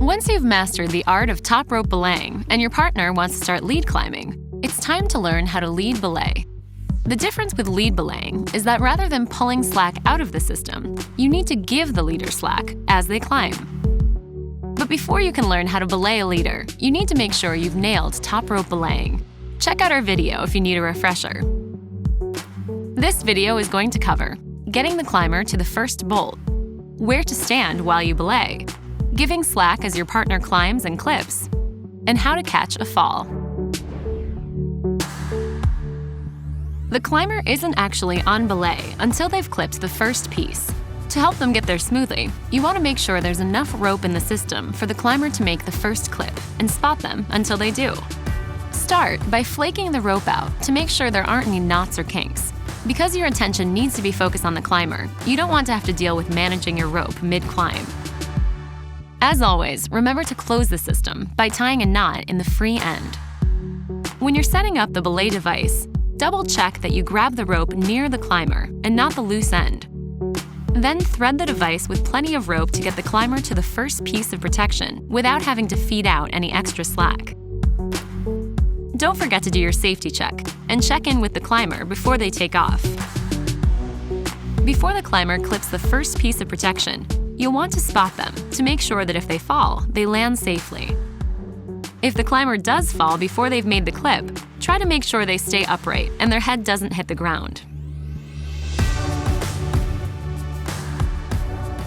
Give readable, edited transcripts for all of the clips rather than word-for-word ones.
Once you've mastered the art of top rope belaying and your partner wants to start lead climbing, it's time to learn how to lead belay. The difference with lead belaying is that rather than pulling slack out of the system, you need to give the leader slack as they climb. But before you can learn how to belay a leader, you need to make sure you've nailed top rope belaying. Check out our video if you need a refresher. This video is going to cover getting the climber to the first bolt, where to stand while you belay, giving slack as your partner climbs and clips, and how to catch a fall. The climber isn't actually on belay until they've clipped the first piece. To help them get there smoothly, you want to make sure there's enough rope in the system for the climber to make the first clip and spot them until they do. Start by flaking the rope out to make sure there aren't any knots or kinks. Because your attention needs to be focused on the climber, you don't want to have to deal with managing your rope mid-climb. As always, remember to close the system by tying a knot in the free end. When you're setting up the belay device, double-check that you grab the rope near the climber and not the loose end. Then thread the device with plenty of rope to get the climber to the first piece of protection without having to feed out any extra slack. Don't forget to do your safety check and check in with the climber before they take off. Before the climber clips the first piece of protection, you'll want to spot them to make sure that if they fall, they land safely. If the climber does fall before they've made the clip, try to make sure they stay upright and their head doesn't hit the ground.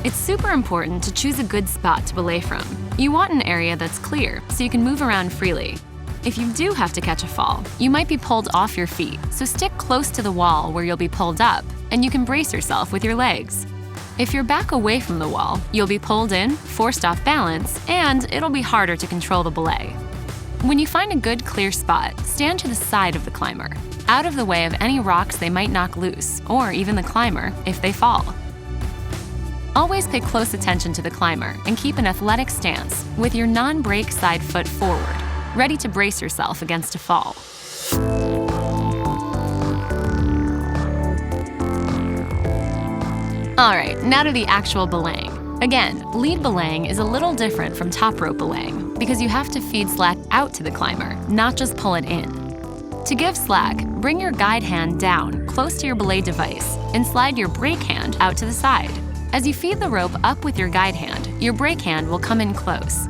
It's super important to choose a good spot to belay from. You want an area that's clear so you can move around freely. If you do have to catch a fall, you might be pulled off your feet, so stick close to the wall where you'll be pulled up, and you can brace yourself with your legs. If you're back away from the wall, you'll be pulled in, forced off balance, and it'll be harder to control the belay. When you find a good clear spot, stand to the side of the climber, out of the way of any rocks they might knock loose, or even the climber if they fall. Always pay close attention to the climber and keep an athletic stance with your non-brake side foot forward, ready to brace yourself against a fall. Alright, now to the actual belaying. Again, lead belaying is a little different from top rope belaying because you have to feed slack out to the climber, not just pull it in. To give slack, bring your guide hand down close to your belay device and slide your brake hand out to the side. As you feed the rope up with your guide hand, your brake hand will come in close.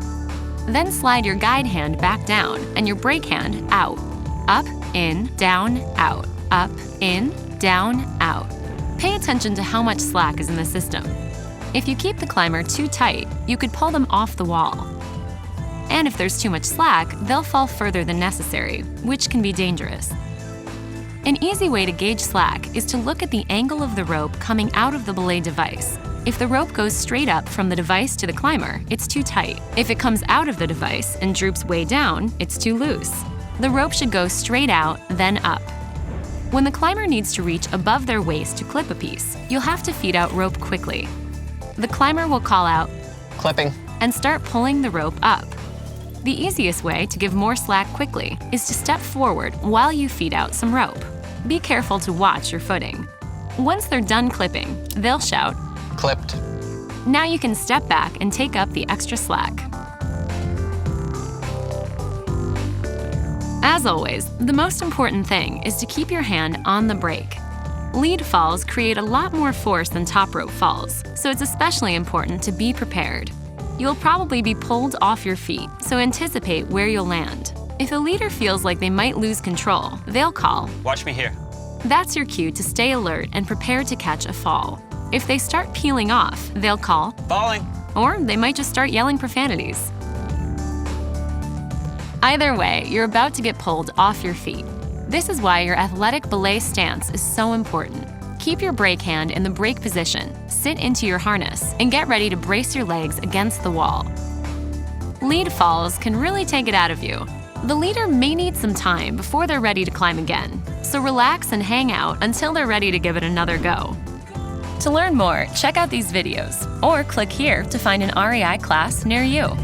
Then slide your guide hand back down and your brake hand out. Up, in, down, out. Up, in, down, out. Pay attention to how much slack is in the system. If you keep the climber too tight, you could pull them off the wall. And if there's too much slack, they'll fall further than necessary, which can be dangerous. An easy way to gauge slack is to look at the angle of the rope coming out of the belay device. If the rope goes straight up from the device to the climber, it's too tight. If it comes out of the device and droops way down, it's too loose. The rope should go straight out, then up. When the climber needs to reach above their waist to clip a piece, you'll have to feed out rope quickly. The climber will call out, "Clipping," and start pulling the rope up. The easiest way to give more slack quickly is to step forward while you feed out some rope. Be careful to watch your footing. Once they're done clipping, they'll shout, "Clipped." Now you can step back and take up the extra slack. As always, the most important thing is to keep your hand on the brake. Lead falls create a lot more force than top rope falls, so it's especially important to be prepared. You'll probably be pulled off your feet, so anticipate where you'll land. If a leader feels like they might lose control, they'll call, "Watch me here." That's your cue to stay alert and prepare to catch a fall. If they start peeling off, they'll call, "Falling." Or they might just start yelling profanities. Either way, you're about to get pulled off your feet. This is why your athletic belay stance is so important. Keep your brake hand in the brake position, sit into your harness, and get ready to brace your legs against the wall. Lead falls can really take it out of you. The leader may need some time before they're ready to climb again, so relax and hang out until they're ready to give it another go. To learn more, check out these videos, or click here to find an REI class near you.